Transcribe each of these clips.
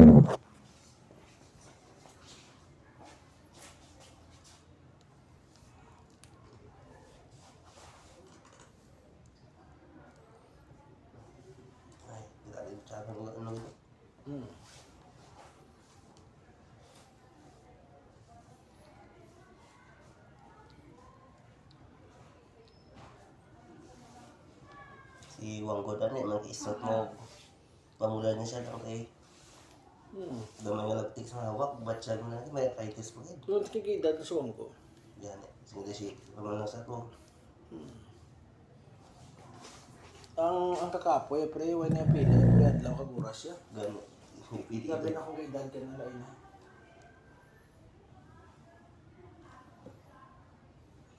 Ay, grabe tsaka ng ano. Si Wanggo na mag-isot mo. Pamula niya siya lang kay gamay nga nagtik sa hawak, batsyag na may arthritis mo yun. Doon kikidad na suwang ko. Yan eh, sige si pamalang sa ko. Ang kakapoy, pre, wala niya pili. Pre, adlaw ka guras siya. Gano'n. Pili Sabi ito. na kung kay dad ka na lain na.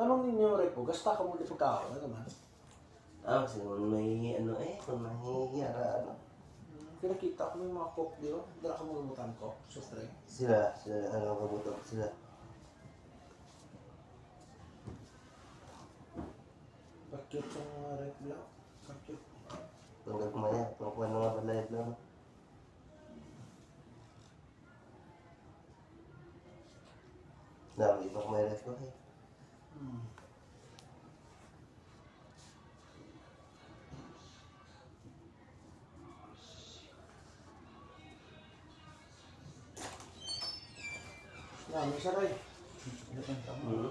Anong ninyo, Repo? Gasta ka mo di pagkakaw na naman. Kasi kung may ano kung mahihiyara ano. Kinakita ko yung mga coke, di ba? Dala ka magumutan ko, soft drink. Sila, ano kabutok sila. Bakit yung mga red black? Bakit? Tungkol kumaya, tungkol ano nga balayad lang. Dami pa kumaya ref ko eh. May saray. Hmm.